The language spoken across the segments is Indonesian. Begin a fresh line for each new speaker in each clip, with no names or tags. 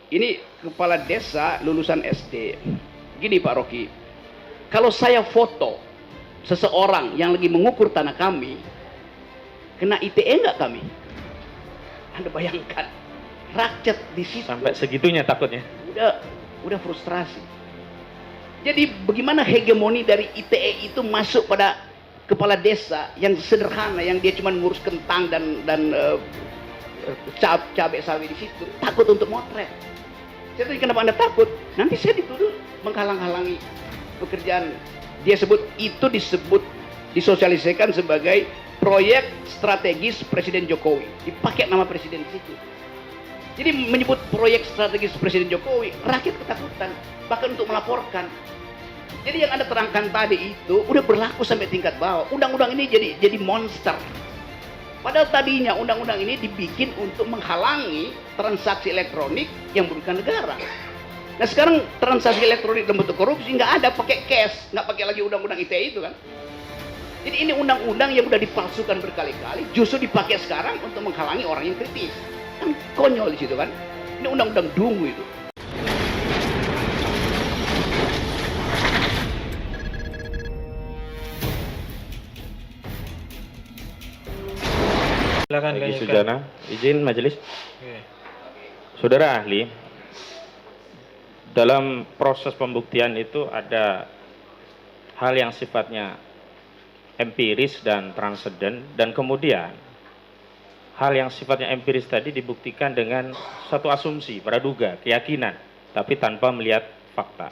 ini kepala desa lulusan SD. Gini Pak Rocky, kalau saya foto seseorang yang lagi mengukur tanah kami, kena ITE nggak kami? Anda bayangkan, rakyat di situ
sampai segitunya takutnya.
Udah frustrasi. Jadi bagaimana hegemoni dari ITE itu masuk pada kepala desa yang sederhana, yang dia cuma ngurus kentang dan cabai sawit di situ, takut untuk motret. Saya tanya, kenapa Anda takut? Nanti saya dituduh menghalang-halangi pekerjaan. Dia sebut itu disosialisasikan sebagai proyek strategis Presiden Jokowi. Dipakai nama presiden di situ. Jadi menyebut proyek strategis Presiden Jokowi, rakyat ketakutan, bahkan untuk melaporkan. Jadi yang Anda terangkan tadi itu udah berlaku sampai tingkat bawah. Undang-undang ini jadi monster. Padahal tadinya undang-undang ini dibikin untuk menghalangi transaksi elektronik yang merugikan negara. Nah sekarang transaksi elektronik dalam bentuk korupsi nggak ada, pakai cash, nggak pakai lagi undang-undang ITE itu kan. Jadi ini undang-undang yang udah dipalsukan berkali-kali, justru dipakai sekarang untuk menghalangi orang yang kritis. Kan konyol di situ kan. Ini undang-undang dungu itu.
Silakan Egy Sujana, izin majelis. Saudara ahli, dalam proses pembuktian itu ada hal yang sifatnya empiris dan transenden, dan kemudian hal yang sifatnya empiris tadi dibuktikan dengan satu asumsi, praduga, keyakinan, tapi tanpa melihat fakta.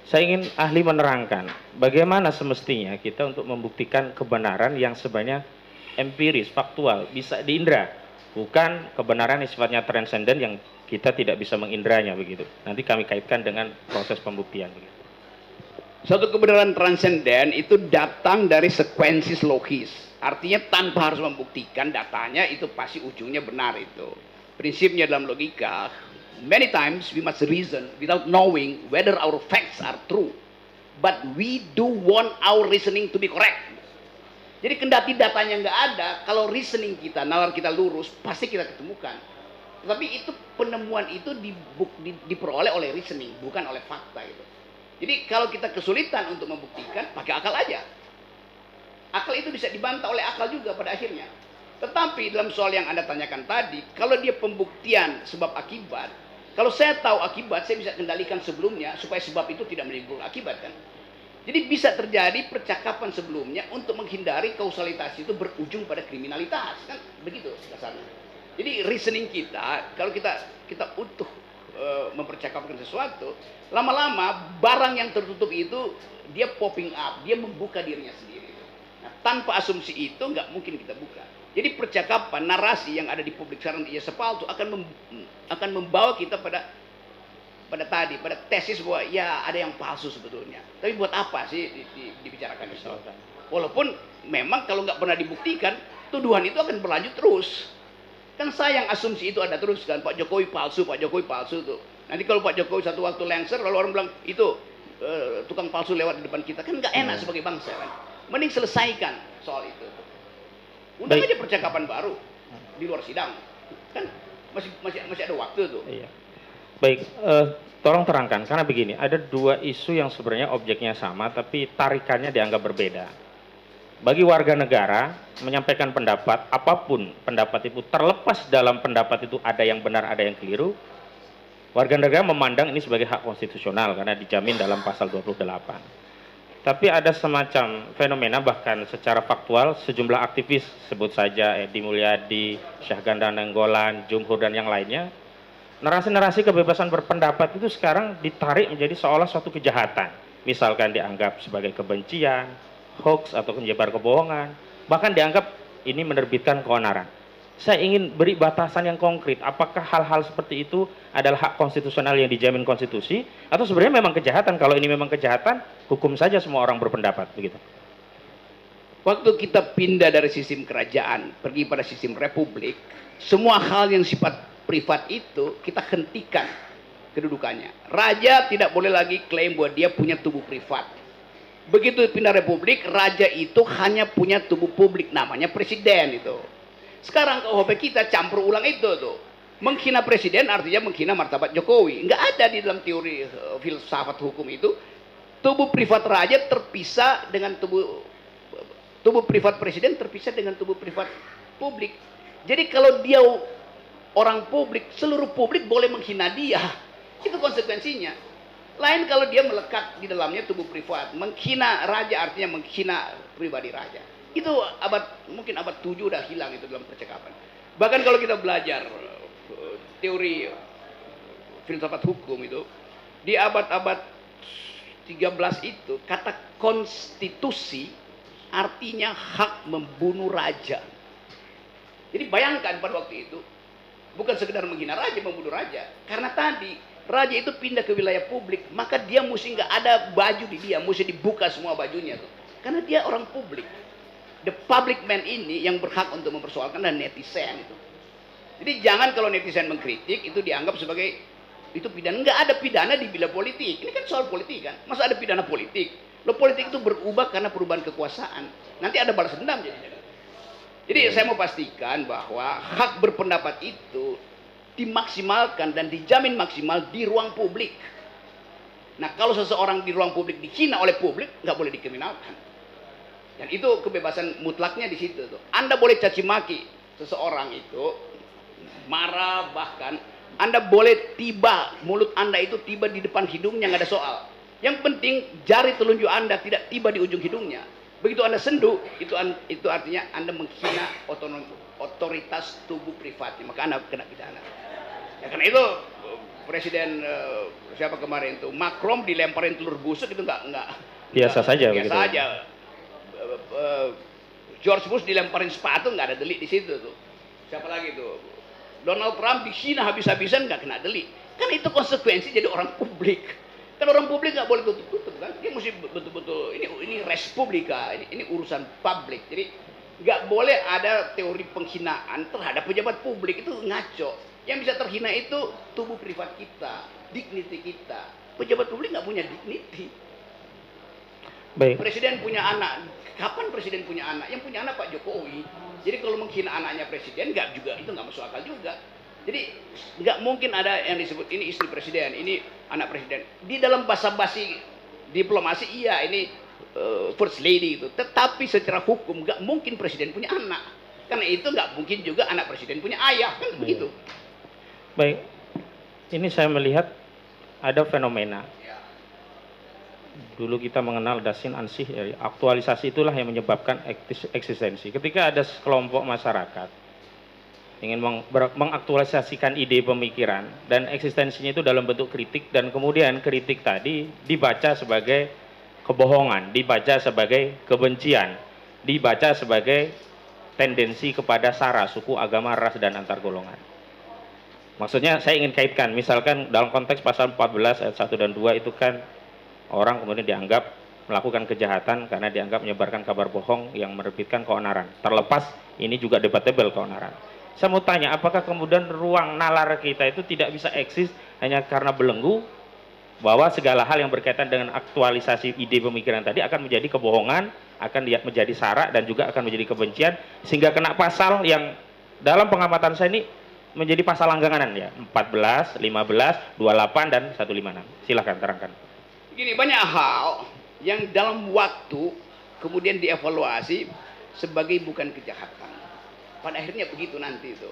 Saya ingin ahli menerangkan bagaimana semestinya kita untuk membuktikan kebenaran yang sebenarnya empiris, faktual, bisa diindra, bukan kebenaran yang sifatnya transenden yang kita tidak bisa mengindranya begitu. Nanti kami kaitkan dengan proses pembuktian begitu.
Suatu kebenaran transenden itu datang dari sekuensi logis. Artinya tanpa harus membuktikan datanya itu pasti ujungnya benar itu. Prinsipnya dalam logika, many times we must reason without knowing whether our facts are true. But we do want our reasoning to be correct. Jadi kendati datanya nggak ada, kalau reasoning kita, nalar kita lurus, pasti kita ketemukan. Tetapi itu penemuan itu diperoleh oleh reasoning, bukan oleh fakta itu. Jadi kalau kita kesulitan untuk membuktikan, pakai akal aja. Akal itu bisa dibantah oleh akal juga pada akhirnya. Tetapi dalam soal yang Anda tanyakan tadi, kalau dia pembuktian sebab akibat, kalau saya tahu akibat, saya bisa kendalikan sebelumnya supaya sebab itu tidak menimbulkan akibat kan. Jadi bisa terjadi percakapan sebelumnya untuk menghindari kausalitas itu berujung pada kriminalitas kan, begitu dasarnya. Jadi reasoning kita, kalau kita utuh mempercakapkan sesuatu, lama-lama barang yang tertutup itu dia popping up, dia membuka dirinya sendiri. Nah, tanpa asumsi itu nggak mungkin kita buka. Jadi percakapan, narasi yang ada di publik sekarang di Yesapal itu akan membawa kita pada tesis bahwa ya ada yang palsu sebetulnya. Tapi buat apa sih dibicarakan itu? Walaupun memang kalau nggak pernah dibuktikan, tuduhan itu akan berlanjut terus. Kan sayang asumsi itu ada terus kan, Pak Jokowi palsu tuh. Nanti kalau Pak Jokowi satu waktu lengser, lalu orang bilang itu tukang palsu lewat di depan kita, kan nggak enak sebagai bangsa kan. Mending selesaikan soal itu. Undang aja percakapan baru di luar sidang, kan masih ada waktu tuh.
Iya. Baik, tolong terangkan, karena begini, ada dua isu yang sebenarnya objeknya sama, tapi tarikannya dianggap berbeda. Bagi warga negara, menyampaikan pendapat, apapun pendapat itu, terlepas dalam pendapat itu ada yang benar, ada yang keliru, warga negara memandang ini sebagai hak konstitusional, karena dijamin dalam pasal 28. Tapi ada semacam fenomena, bahkan secara faktual, sejumlah aktivis, sebut saja Edi Mulyadi, Syahganda Nainggolan, Jumhur, dan yang lainnya, narasi-narasi kebebasan berpendapat itu sekarang ditarik menjadi seolah suatu kejahatan. Misalkan dianggap sebagai kebencian, hoax atau penyebar kebohongan, bahkan dianggap ini menerbitkan keonaran. Saya ingin beri batasan yang konkret, apakah hal-hal seperti itu adalah hak konstitusional yang dijamin konstitusi, atau sebenarnya memang kejahatan? Kalau ini memang kejahatan, hukum saja semua orang berpendapat, begitu.
Waktu kita pindah dari sistem kerajaan, pergi pada sistem republik, semua hal yang sifat privat itu kita hentikan kedudukannya. Raja tidak boleh lagi klaim bahwa dia punya tubuh privat. Begitu pindah republik, raja itu hanya punya tubuh publik, namanya presiden itu. Sekarang KUHP kita campur ulang itu tuh. Menghina presiden artinya menghina martabat Jokowi. Nggak ada di dalam teori filsafat hukum itu tubuh privat raja terpisah dengan tubuh privat presiden terpisah dengan tubuh privat publik. Jadi kalau dia orang publik, seluruh publik boleh menghina dia. Itu konsekuensinya. Lain kalau dia melekat di dalamnya tubuh privat. Menghina raja artinya menghina pribadi raja. Itu mungkin abad 7 udah hilang itu dalam percakapan. Bahkan kalau kita belajar teori filsafat hukum itu, di abad-abad 13 itu kata konstitusi artinya hak membunuh raja. Jadi bayangkan pada waktu itu bukan sekedar menghina raja, membunuh raja. Karena tadi raja itu pindah ke wilayah publik, maka dia mesti nggak ada baju di dia, mesti dibuka semua bajunya tuh. Karena dia orang publik. The public man ini yang berhak untuk mempersoalkan dan netizen itu. Jadi jangan kalau netizen mengkritik itu dianggap sebagai itu pidana. Nggak ada pidana di bila politik. Ini kan soal politik kan. Masa ada pidana politik? Lo politik itu berubah karena perubahan kekuasaan. Nanti ada balas dendam jadinya. Jadi saya mau pastikan bahwa hak berpendapat itu dimaksimalkan dan dijamin maksimal di ruang publik. Nah kalau seseorang di ruang publik dihina oleh publik, nggak boleh dikriminalkan. Dan itu kebebasan mutlaknya di situ tuh. Anda boleh caci maki seseorang itu, marah bahkan, Anda boleh mulut Anda itu tiba di depan hidungnya, nggak ada soal. Yang penting jari telunjuk Anda tidak tiba di ujung hidungnya. Begitu Anda sendu, itu artinya Anda menghina otoritas tubuh privatnya, maka Anda kena pidana. Ya, karena itu Presiden siapa kemarin itu Macron dilemparin telur busuk itu nggak
biasa saja.
Biasa
begitu.
aja. George Bush dilemparin sepatu nggak ada delik di situ tuh. Siapa lagi tuh? Donald Trump dihina habis-habisan nggak kena delik. Kan itu konsekuensi jadi orang publik. Kan orang publik nggak boleh tutup-tutup kan. Dia mesti betul-betul ini res publika, ini urusan publik. Jadi nggak boleh ada teori penghinaan terhadap pejabat publik, itu ngaco. Yang bisa terhina itu tubuh privat kita, dignity kita. Pejabat publik nggak punya dignity.
Baik.
Presiden punya anak. Kapan presiden punya anak? Yang punya anak Pak Jokowi. Jadi kalau menghina anaknya presiden itu nggak masuk akal juga. Jadi nggak mungkin ada yang disebut ini istri presiden, ini anak presiden. Di dalam basa-basi diplomasi iya ini first lady itu. Tetapi secara hukum nggak mungkin presiden punya anak. Karena itu nggak mungkin juga anak presiden punya ayah kan begitu.
Baik. Ini saya melihat ada fenomena. Dulu kita mengenal dasin ansih, aktualisasi itulah yang menyebabkan eksistensi. Ketika ada sekelompok masyarakat ingin mengaktualisasikan ide pemikiran dan eksistensinya itu dalam bentuk kritik, dan kemudian kritik tadi dibaca sebagai kebohongan, dibaca sebagai kebencian, dibaca sebagai tendensi kepada sara, suku, agama, ras, dan antar golongan. Maksudnya saya ingin kaitkan, misalkan dalam konteks pasal 14 ayat 1 dan 2 itu kan orang kemudian dianggap melakukan kejahatan karena dianggap menyebarkan kabar bohong yang menerbitkan keonaran. Terlepas ini juga debatable keonaran. Saya mau tanya, apakah kemudian ruang nalar kita itu tidak bisa eksis hanya karena belenggu bahwa segala hal yang berkaitan dengan aktualisasi ide pemikiran tadi akan menjadi kebohongan, akan menjadi sara, dan juga akan menjadi kebencian, sehingga kena pasal yang dalam pengamatan saya ini menjadi pasal langganan ya, 14, 15, 28, dan 156. Silahkan terangkan.
Gini, banyak hal yang dalam waktu kemudian dievaluasi sebagai bukan kejahatan. Pada akhirnya begitu nanti itu.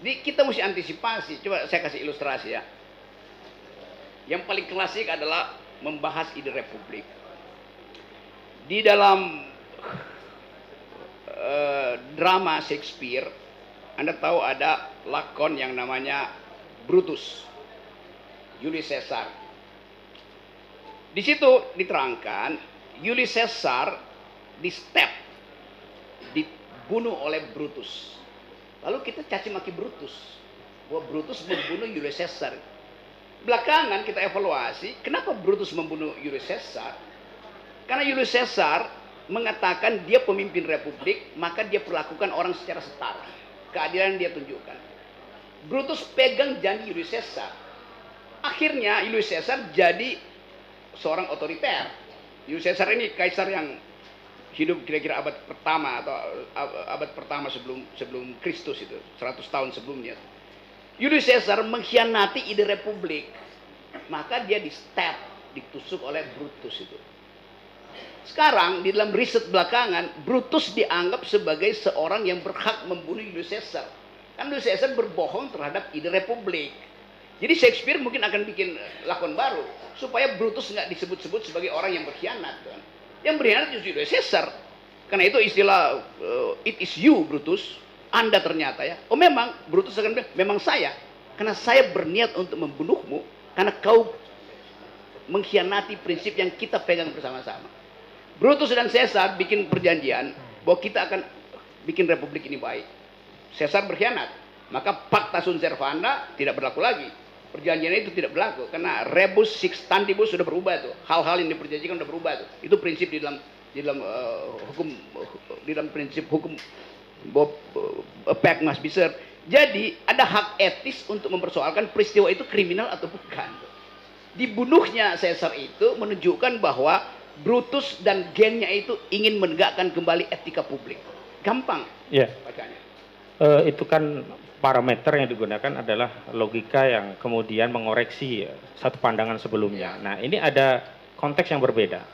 Jadi kita mesti antisipasi. Coba saya kasih ilustrasi ya. Yang paling klasik adalah membahas ide republik. Di dalam drama Shakespeare, Anda tahu ada lakon yang namanya Brutus, Julius Caesar. Di situ diterangkan Julius Caesar dibunuh oleh Brutus. Lalu kita caci maki Brutus bahwa Brutus membunuh Julius Caesar. Belakangan kita evaluasi kenapa Brutus membunuh Julius Caesar. Karena Julius Caesar mengatakan dia pemimpin republik, maka dia perlakukan orang secara setara. Keadilan dia tunjukkan. Brutus pegang janji Julius Caesar. Akhirnya Julius Caesar jadi seorang otoriter. Julius Caesar ini kaisar yang hidup kira-kira abad pertama atau abad pertama sebelum Kristus itu, 100 tahun sebelumnya. Julius Caesar mengkhianati ide republik, maka dia di-stab, ditusuk oleh Brutus itu. Sekarang di dalam riset belakangan, Brutus dianggap sebagai seorang yang berhak membunuh Julius Caesar. Kan Julius Caesar berbohong terhadap ide republik. Jadi Shakespeare mungkin akan bikin lakon baru supaya Brutus nggak disebut-sebut sebagai orang yang berkhianat. Kan? Yang berkhianat justru Julius Caesar. Karena itu istilah it is you Brutus, Anda ternyata ya. Oh memang Brutus akan bilang, memang saya. Karena saya berniat untuk membunuhmu karena kau mengkhianati prinsip yang kita pegang bersama-sama. Brutus dan Caesar bikin perjanjian bahwa kita akan bikin republik ini baik. Caesar berkhianat, maka Pacta Sunt Servanda tidak berlaku lagi. Perjanjian itu tidak berlaku karena rebus sixtantibus sudah berubah tuh. Hal-hal yang diperjanjikan sudah berubah tuh. Itu prinsip di dalam hukum, di dalam prinsip hukum a pact must be served. Jadi ada hak etis untuk mempersoalkan peristiwa itu kriminal atau bukan. Dibunuhnya Caesar itu menunjukkan bahwa Brutus dan gengnya itu ingin menegakkan kembali etika publik. Gampang bacanya.
Itu kan parameter yang digunakan adalah logika yang kemudian mengoreksi satu pandangan sebelumnya. Nah, ini ada konteks yang berbeda.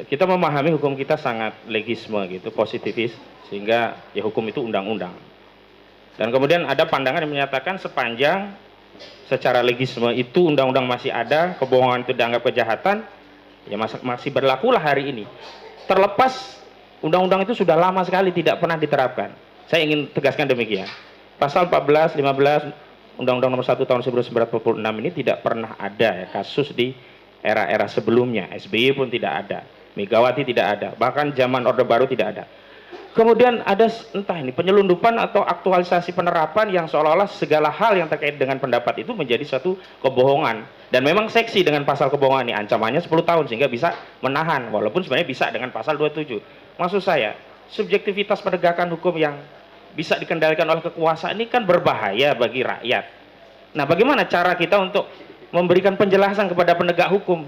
Kita memahami hukum kita sangat legisme gitu, positivis, sehingga ya hukum itu undang-undang. Dan kemudian ada pandangan yang menyatakan sepanjang secara legisme itu undang-undang masih ada, kebohongan itu dianggap kejahatan, ya masih berlakulah hari ini. Terlepas undang-undang itu sudah lama sekali tidak pernah diterapkan. Saya ingin tegaskan demikian. Pasal 14, 15 Undang-Undang Nomor 1 Tahun 1946 ini tidak pernah ada ya, kasus di era-era sebelumnya. SBY pun tidak ada, Megawati tidak ada, bahkan zaman Orde Baru tidak ada. Kemudian ada entah ini penyelundupan atau aktualisasi penerapan yang seolah-olah segala hal yang terkait dengan pendapat itu menjadi suatu kebohongan. Dan memang seksi dengan pasal kebohongan ini, ancamannya 10 tahun sehingga bisa menahan, walaupun sebenarnya bisa dengan pasal 27. Maksud saya, subjektivitas penegakan hukum yang bisa dikendalikan oleh kekuasaan ini kan berbahaya bagi rakyat. Nah, bagaimana cara kita untuk memberikan penjelasan kepada penegak hukum?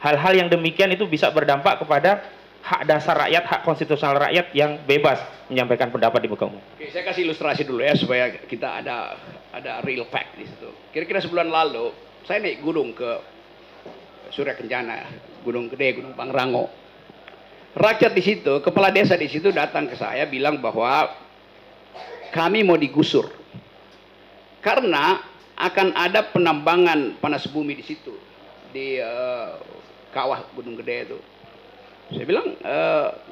Hal-hal yang demikian itu bisa berdampak kepada hak dasar rakyat, hak konstitusional rakyat yang bebas menyampaikan pendapat di muka umum.
Oke, saya kasih ilustrasi dulu ya supaya kita ada real fact di situ. Kira-kira sebulan lalu saya naik gunung ke Surya Kencana, Gunung Gede, Gunung Pangrango. Rakyat di situ, kepala desa di situ datang ke saya bilang bahwa kami mau digusur karena akan ada penambangan panas bumi di situ di kawah Gunung Gede itu. Saya bilang,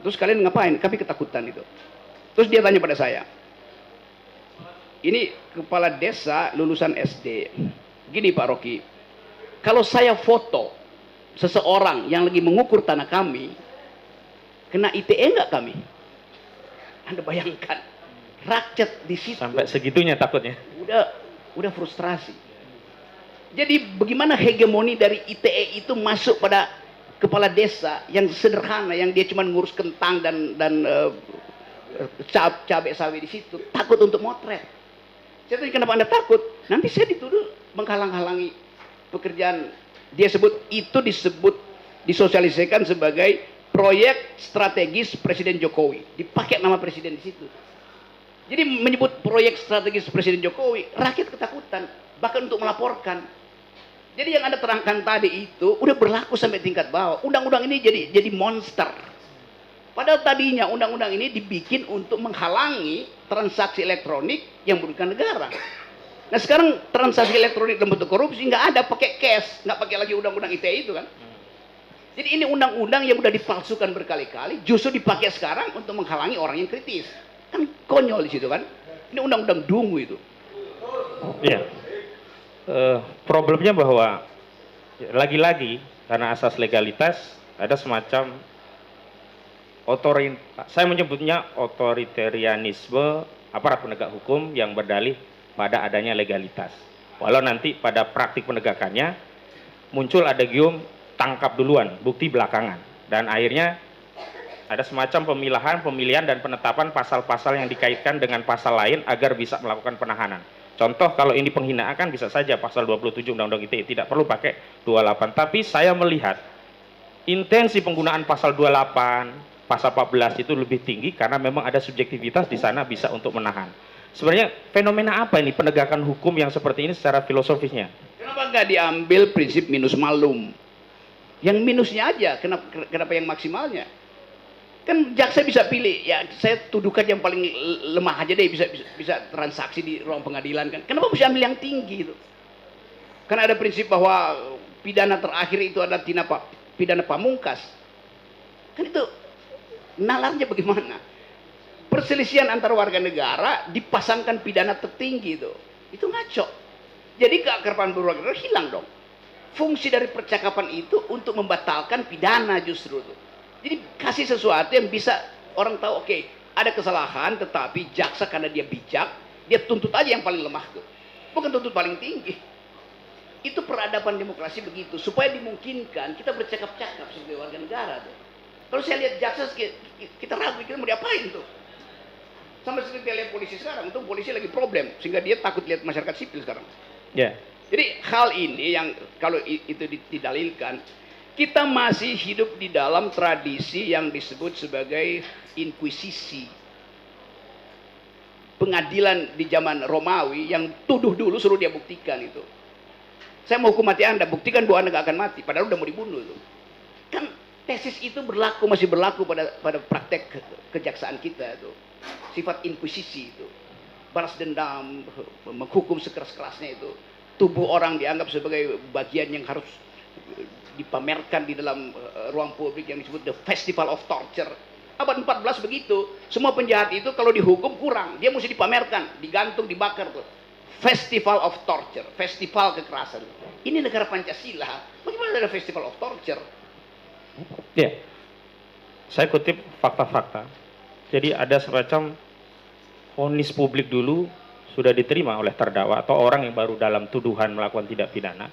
terus kalian ngapain? Kami ketakutan itu. Terus dia tanya pada saya, ini kepala desa lulusan SD. Gini Pak Rocky, kalau saya foto seseorang yang lagi mengukur tanah kami, kena ITE nggak kami? Anda bayangkan, rakyat di situ
sampai segitunya takutnya.
Udah frustrasi. Jadi bagaimana hegemoni dari ITE itu masuk pada kepala desa yang sederhana, yang dia cuma ngurus kentang dan cabai sawit di situ, takut untuk motret. Saya tanya, kenapa Anda takut? Nanti saya dituduh menghalang-halangi pekerjaan. Dia disebut disosialisasikan sebagai proyek strategis Presiden Jokowi. Dipakai nama presiden di situ. Jadi menyebut proyek strategis Presiden Jokowi, rakyat ketakutan, bahkan untuk melaporkan. Jadi yang Anda terangkan tadi itu udah berlaku sampai tingkat bawah. Undang-undang ini jadi monster. Padahal tadinya undang-undang ini dibikin untuk menghalangi transaksi elektronik yang merugikan negara. Nah sekarang transaksi elektronik dalam bentuk korupsi nggak ada, pakai cash, nggak pakai lagi undang-undang ITE itu kan. Jadi ini undang-undang yang udah dipalsukan berkali-kali, justru dipakai sekarang untuk menghalangi orang yang kritis. Kan konyol di situ kan. Ini undang-undang dungu itu.
Iya. Problemnya bahwa lagi-lagi karena asas legalitas ada semacam saya menyebutnya otoritarianisme aparat penegak hukum yang berdalih pada adanya legalitas. Walau nanti pada praktik penegakannya muncul ada gium tangkap duluan, bukti belakangan, dan akhirnya ada semacam pemilihan dan penetapan pasal-pasal yang dikaitkan dengan pasal lain agar bisa melakukan penahanan. Contoh kalau ini penghinaan kan bisa saja pasal 27 Undang-Undang ITE, tidak perlu pakai 28. Tapi saya melihat intensi penggunaan pasal 28, pasal 14 itu lebih tinggi karena memang ada subjektivitas di sana bisa untuk menahan. Sebenarnya fenomena apa ini penegakan hukum yang seperti ini secara filosofisnya?
Kenapa nggak diambil prinsip minus malum? Yang minusnya aja, kenapa yang maksimalnya? Kan jaksa bisa pilih, ya saya tuduhkan yang paling lemah aja deh, bisa transaksi di ruang pengadilan kan. Kenapa mesti ambil yang tinggi itu? Karena ada prinsip bahwa pidana terakhir itu adalah pidana pamungkas. Kan itu nalarnya bagaimana? Perselisihan antar warga negara dipasangkan pidana tertinggi itu ngaco. Jadi keakraban berwarga negara hilang dong. Fungsi dari percakapan itu untuk membatalkan pidana justru tuh. Jadi kasih sesuatu yang bisa orang tahu, oke, ada kesalahan, tetapi jaksa karena dia bijak, dia tuntut aja yang paling lemah tuh, bukan tuntut paling tinggi. Itu peradaban demokrasi begitu, supaya dimungkinkan kita bercakap-cakap sebagai warga negara tuh. Kalau saya lihat jaksa, kita ragu, kita mau diapain tuh? Sama seperti lihat polisi sekarang, untung polisi lagi problem, sehingga dia takut lihat masyarakat sipil sekarang.
Ya.
Jadi hal ini yang kalau itu didalilkan, kita masih hidup di dalam tradisi yang disebut sebagai inkuisisi. Pengadilan di zaman Romawi yang tuduh dulu suruh dia buktikan itu. Saya mau hukum mati Anda, buktikan bahwa Anda gak akan mati, padahal udah mau dibunuh itu. Kan tesis itu masih berlaku pada praktek kejaksaan kita itu. Sifat inkuisisi itu. Balas dendam, menghukum sekeras-kerasnya itu. Tubuh orang dianggap sebagai bagian yang harus dipamerkan di dalam ruang publik yang disebut the festival of torture. Abad 14 begitu. Semua penjahat itu kalau dihukum kurang, dia mesti dipamerkan, digantung, dibakar tuh. Festival of torture, festival kekerasan. Ini negara Pancasila, bagaimana ada festival of torture?
Ya. Saya kutip fakta-fakta. Jadi ada semacam vonis publik dulu sudah diterima oleh terdakwa atau orang yang baru dalam tuduhan melakukan tindak pidana.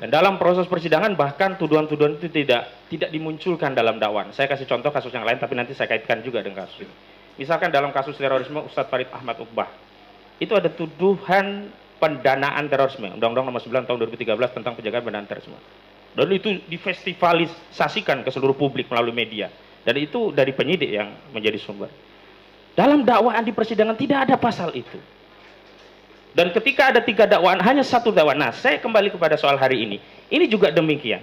Dan dalam proses persidangan bahkan tuduhan-tuduhan itu tidak dimunculkan dalam dakwaan. Saya kasih contoh kasus yang lain tapi nanti saya kaitkan juga dengan kasus ini. Misalkan dalam kasus terorisme Ustadz Farid Ahmad Uqbah. Itu ada tuduhan pendanaan terorisme. Undang-Undang Nomor 9 Tahun 2013 tentang penjagaan pendanaan terorisme. Dan itu difestivalisasikan ke seluruh publik melalui media. Dan itu dari penyidik yang menjadi sumber. Dalam dakwaan di persidangan tidak ada pasal itu. Dan ketika ada 3 dakwaan, hanya 1 dakwaan. Nah, saya kembali kepada soal hari ini. Ini juga demikian.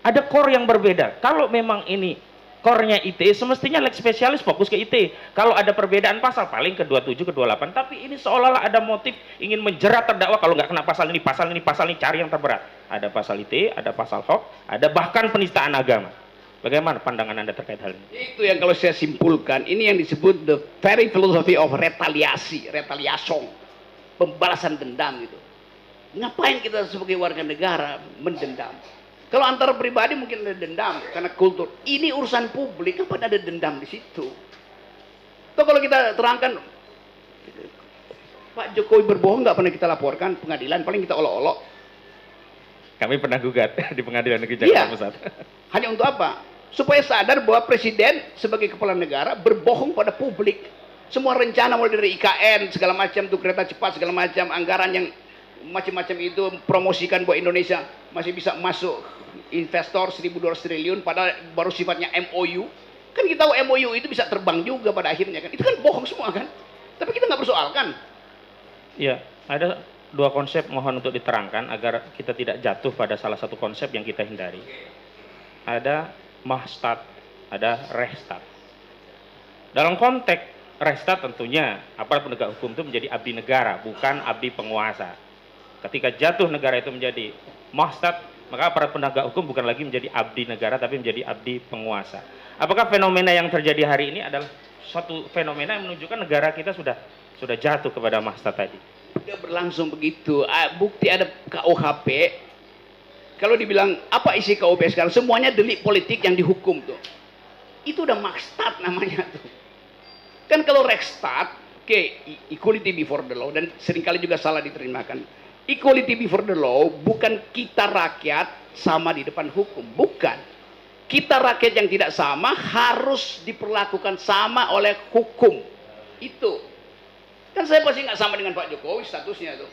Ada core yang berbeda. Kalau memang ini core-nya ITE, semestinya lex spesialis fokus ke ITE. Kalau ada perbedaan pasal, paling ke 27, ke 28. Tapi ini seolah-olah ada motif ingin menjerat terdakwa. Kalau nggak kena pasal ini, cari yang terberat. Ada pasal ITE, ada pasal HOK, ada bahkan penistaan agama. Bagaimana pandangan Anda terkait hal ini?
Itu yang kalau saya simpulkan, ini yang disebut the very philosophy of retaliation, pembalasan dendam gitu. Ngapain kita sebagai warga negara mendendam? Kalau antara pribadi mungkin ada dendam karena kultur. Ini urusan publik, apa ada dendam di situ? Atau kalau kita terangkan, Pak Jokowi berbohong nggak pernah kita laporkan pengadilan, paling kita olok-olok.
Kami pernah gugat di Pengadilan Negeri Jakarta Pusat.
Hanya untuk apa? Supaya sadar bahwa presiden sebagai kepala negara berbohong pada publik. Semua rencana mulai dari IKN segala macam tuh, kereta cepat segala macam, anggaran yang macam-macam itu, promosikan bahwa Indonesia masih bisa masuk investor 1.200 triliun padahal baru sifatnya MOU. Kan kita tahu MOU itu bisa terbang juga pada akhirnya kan. Itu kan bohong semua kan. Tapi kita nggak persoalkan.
Iya, ada 2 konsep mohon untuk diterangkan agar kita tidak jatuh pada salah satu konsep yang kita hindari. Ada mahstat, ada rehstat. Dalam konteks rehstat tentunya aparat penegak hukum itu menjadi abdi negara, bukan abdi penguasa. Ketika jatuh negara itu menjadi mahstat, maka aparat penegak hukum bukan lagi menjadi abdi negara tapi menjadi abdi penguasa. Apakah fenomena yang terjadi hari ini adalah suatu fenomena yang menunjukkan negara kita sudah jatuh kepada mahstat tadi?
Sudah berlangsung begitu. Bukti ada KUHP. Kalau dibilang apa isi KUHP sekarang, semuanya delik politik yang dihukum tuh. Itu udah makstat namanya tuh. Kan kalau rekstat, oke, equality before the law, dan seringkali juga salah diterimakan. Equality before the law bukan kita rakyat sama di depan hukum, bukan. Kita rakyat yang tidak sama harus diperlakukan sama oleh hukum. Itu. Kan saya pasti nggak sama dengan Pak Jokowi statusnya tuh.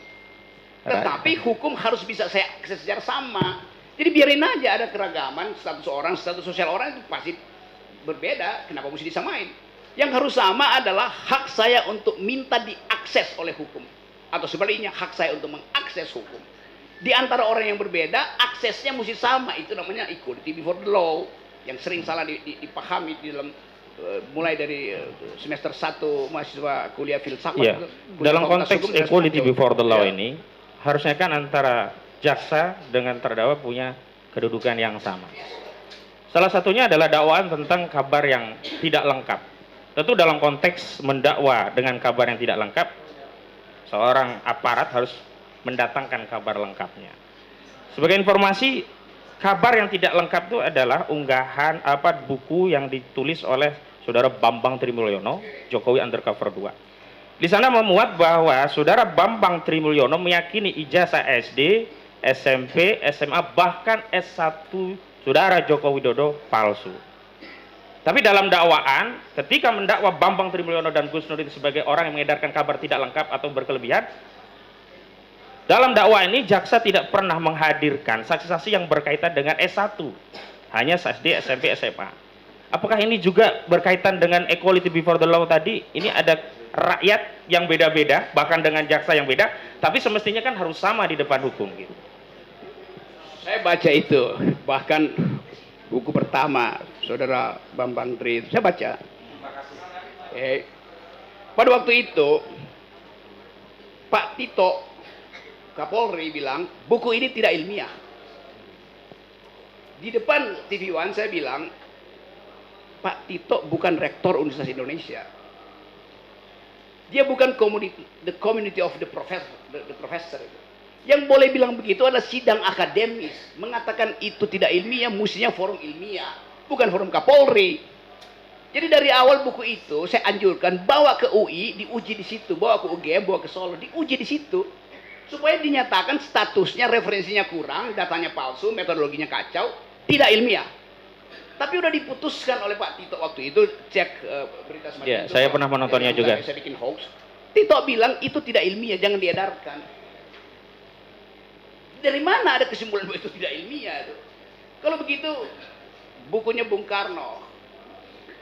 Tetapi hukum harus bisa saya secara sama. Jadi biarin aja ada keragaman status orang, status sosial orang itu pasti berbeda. Kenapa mesti disamain? Yang harus sama adalah hak saya untuk minta diakses oleh hukum. Atau sebaliknya, hak saya untuk mengakses hukum. Di antara orang yang berbeda, aksesnya mesti sama. Itu namanya equality before the law. Yang sering salah dipahami di dalam mulai dari semester 1 mahasiswa kuliah filsafat.
Ya, dalam konteks equality before the law
ya.
ini, harusnya kan antara jaksa dengan terdakwa punya kedudukan yang sama. Salah satunya adalah dakwaan tentang kabar yang tidak lengkap. Tentu dalam konteks mendakwa dengan kabar yang tidak lengkap, seorang aparat harus mendatangkan kabar lengkapnya. Sebagai informasi, kabar yang tidak lengkap itu adalah unggahan buku yang ditulis oleh Saudara Bambang Trimulyono, Jokowi Undercover 2. Di sana memuat bahwa Saudara Bambang Trimulyono meyakini ijazah SD, SMP, SMA, bahkan S1 Saudara Joko Widodo palsu. Tapi dalam dakwaan, ketika mendakwa Bambang Trimulyono dan Gus Nurdin sebagai orang yang mengedarkan kabar tidak lengkap atau berkelebihan, dalam dakwaan ini jaksa tidak pernah menghadirkan saksi-saksi yang berkaitan dengan S1, hanya SD, SMP, SMA. Apakah ini juga berkaitan dengan equality before the law tadi? Ini ada rakyat yang beda-beda, bahkan dengan jaksa yang beda, tapi semestinya kan harus sama di depan hukum gitu.
Saya baca itu, bahkan buku pertama Saudara Bambang Tri, saya baca. Pada waktu itu Pak Tito Kapolri bilang buku ini tidak ilmiah. Di depan TV One saya bilang, Pak Tito bukan rektor Universitas Indonesia. Dia bukan the community of the professor. Yang boleh bilang begitu adalah sidang akademis. Mengatakan itu tidak ilmiah, mestinya forum ilmiah, bukan forum Kapolri. Jadi dari awal buku itu saya anjurkan bawa ke UI, diuji di situ, bawa ke UGM, bawa ke Solo, diuji di situ, supaya dinyatakan statusnya, referensinya kurang, datanya palsu, metodologinya kacau, tidak ilmiah. Tapi udah diputuskan oleh Pak Tito waktu itu, cek berita semacam
ya,
itu.
saya pernah menontonnya juga.
Saya bikin hoax. Tito bilang itu tidak ilmiah, jangan diedarkan. Dari mana ada kesimpulan bahwa itu tidak ilmiah? Kalau begitu, bukunya Bung Karno,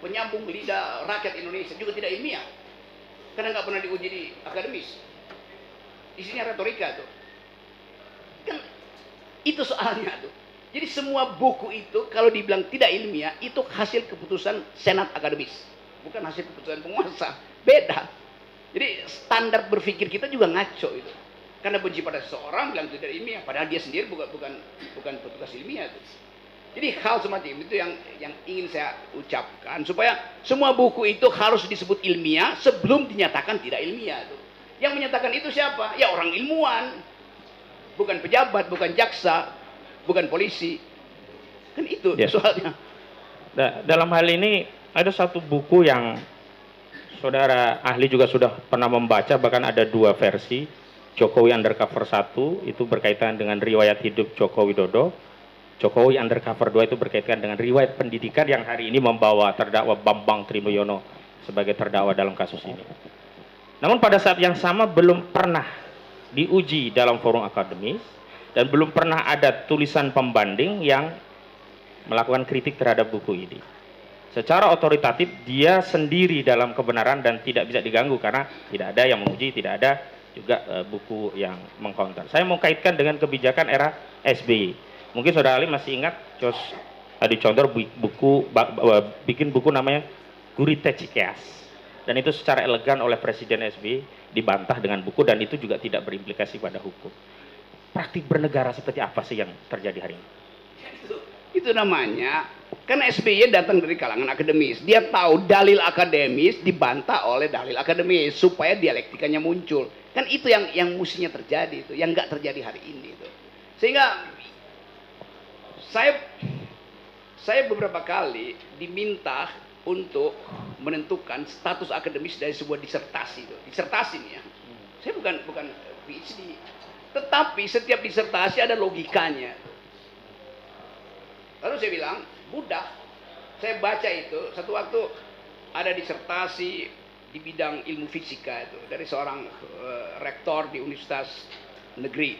Penyambung Lidah Rakyat Indonesia, juga tidak ilmiah. Karena nggak pernah diuji di akademis. Isinya retorika tuh. Kan itu soalnya tuh. Jadi semua buku itu kalau dibilang tidak ilmiah, itu hasil keputusan Senat Akademis. Bukan hasil keputusan penguasa. Beda. Jadi standar berpikir kita juga ngaco itu. Karena benci pada seseorang bilang tidak ilmiah, padahal dia sendiri bukan petugas ilmiah itu. Jadi hal semacam itu yang ingin saya ucapkan supaya semua buku itu harus disebut ilmiah sebelum dinyatakan tidak ilmiah itu. Yang menyatakan itu siapa? Ya orang ilmuwan, bukan pejabat, bukan jaksa, bukan polisi. Kan itu
ya.
Soalnya.
Dalam hal ini ada satu buku yang saudara ahli juga sudah pernah membaca, bahkan ada 2 versi. Jokowi Undercover 1 itu berkaitan dengan riwayat hidup Joko Widodo. Jokowi Undercover 2 itu berkaitan dengan riwayat pendidikan yang hari ini membawa terdakwa Bambang Trimulyono sebagai terdakwa dalam kasus ini. Namun pada saat yang sama belum pernah diuji dalam forum akademis dan belum pernah ada tulisan pembanding yang melakukan kritik terhadap buku ini. Secara otoritatif dia sendiri dalam kebenaran dan tidak bisa diganggu karena tidak ada yang menguji, tidak ada juga buku yang mengcounter. Saya mau kaitkan dengan kebijakan era SBY. Mungkin saudara Ali masih ingat, Jos Adi Condor bikin buku namanya Gurita Cikeas. Dan itu secara elegan oleh Presiden SBY dibantah dengan buku dan itu juga tidak berimplikasi pada hukum. Praktik bernegara seperti apa sih yang terjadi hari ini?
Itu namanya, karena SBY datang dari kalangan akademis. Dia tahu dalil akademis dibantah oleh dalil akademis supaya dialektikanya muncul. Kan itu yang mestinya terjadi itu, yang nggak terjadi hari ini itu. Sehingga saya beberapa kali diminta untuk menentukan status akademis dari sebuah disertasi itu. Disertasi nih ya. Saya bukan PhD. Tetapi setiap disertasi ada logikanya. Lalu saya bilang, mudah. Saya baca itu, satu waktu ada disertasi di bidang ilmu fisika itu dari seorang rektor di Universitas Negeri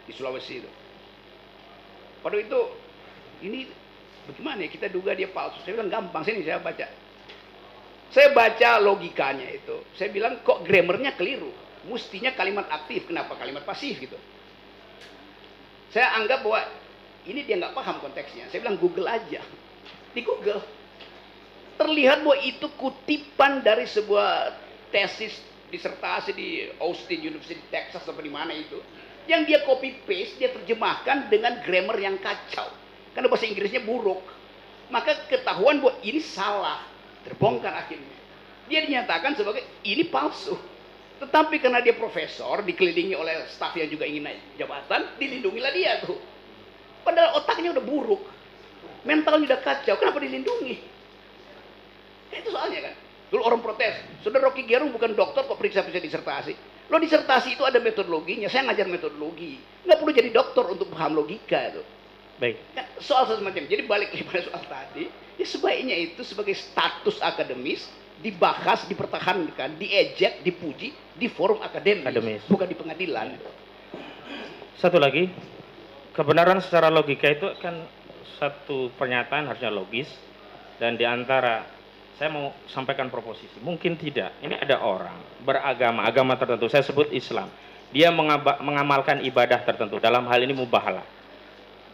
di Sulawesi itu. Pada itu, ini bagaimana ya, kita duga dia palsu. Saya bilang gampang, sini saya baca. Saya baca logikanya itu. Saya bilang kok grammarnya keliru. Mestinya kalimat aktif, kenapa kalimat pasif gitu. Saya anggap bahwa ini dia nggak paham konteksnya. Saya bilang Google aja. Di Google terlihat bahwa itu kutipan dari sebuah tesis disertasi di Austin University Texas atau di mana itu, yang dia copy paste, dia terjemahkan dengan grammar yang kacau karena bahasa Inggrisnya buruk. Maka ketahuan bahwa ini salah, terbongkar akhirnya. Dia dinyatakan sebagai ini palsu. Tetapi karena dia profesor, dikelilingi oleh staf yang juga ingin naik jabatan, dilindungilah dia tuh. Padahal otaknya udah buruk, mentalnya udah kacau, kenapa dilindungi? Itu soalnya kan. Dulu orang protes, Saudara Rocky Gerung bukan dokter kok periksa-periksa disertasi. Lo disertasi itu ada metodologinya, saya ngajar metodologi. Nggak perlu jadi dokter untuk paham logika itu.
Baik.
Kan, soal semacam. Jadi balik pada soal tadi, ya sebaiknya itu sebagai status akademis dibahas, dipertahankan, diejek, dipuji di forum akademis, bukan di pengadilan.
Satu lagi, kebenaran secara logika itu kan satu pernyataan harusnya logis, dan diantara saya mau sampaikan proposisi, mungkin tidak. Ini ada orang beragama, agama tertentu, saya sebut Islam. Dia mengamalkan ibadah tertentu, dalam hal ini mubahalah.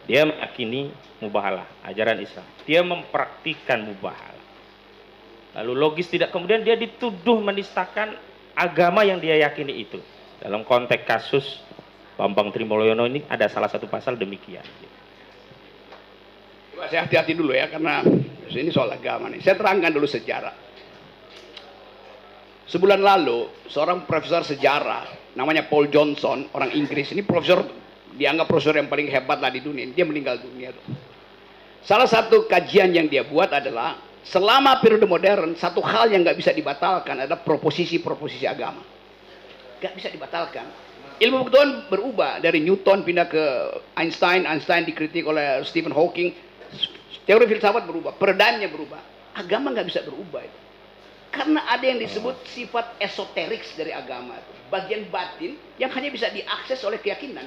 Dia meyakini mubahalah, ajaran Islam. Dia mempraktikkan mubahalah. Lalu logis tidak, kemudian dia dituduh menistakan agama yang dia yakini itu. Dalam konteks kasus Bambang Trimulyono ini ada salah satu pasal demikian.
Saya hati-hati dulu ya, karena ini soal agama nih. Saya terangkan dulu sejarah. Sebulan lalu, seorang profesor sejarah, namanya Paul Johnson, orang Inggris. Ini profesor, dianggap profesor yang paling hebat lah di dunia. Dia meninggal dunia tuh. Salah satu kajian yang dia buat adalah, selama periode modern, satu hal yang nggak bisa dibatalkan adalah proposisi-proposisi agama. Nggak bisa dibatalkan. Ilmu pengetahuan berubah, dari Newton pindah ke Einstein, Einstein dikritik oleh Stephen Hawking. Teori filsafat berubah, paradigmnya berubah. Agama nggak bisa berubah itu. Karena ada yang disebut sifat esoterik dari agama itu. Bagian batin yang hanya bisa diakses oleh keyakinan.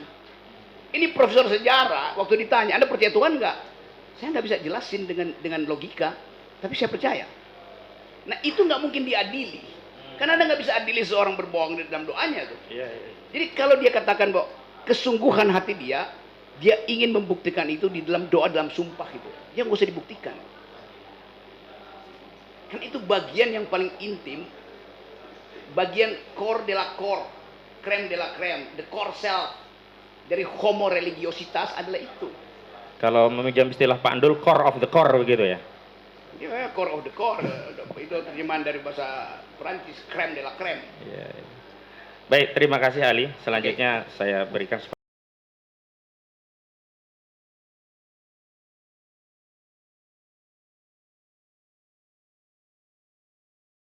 Ini profesor sejarah, waktu ditanya, Anda percaya Tuhan nggak? Saya nggak bisa jelasin dengan logika, tapi saya percaya. Nah itu nggak mungkin diadili. Karena Anda nggak bisa adili seorang berbohong di dalam doanya tuh. Jadi kalau dia katakan bahwa kesungguhan hati dia ingin membuktikan itu di dalam doa, dalam sumpah itu. Dia nggak usah dibuktikan. Kan itu bagian yang paling intim, bagian core de la core, creme de la creme, the core self dari homo religiositas adalah itu.
Kalau meminjam istilah Pak Andul, core of the core begitu ya?
Ya, core of the core, itu terjemahan dari bahasa Perancis, creme de la creme.
Baik, terima kasih Ali. Selanjutnya saya berikan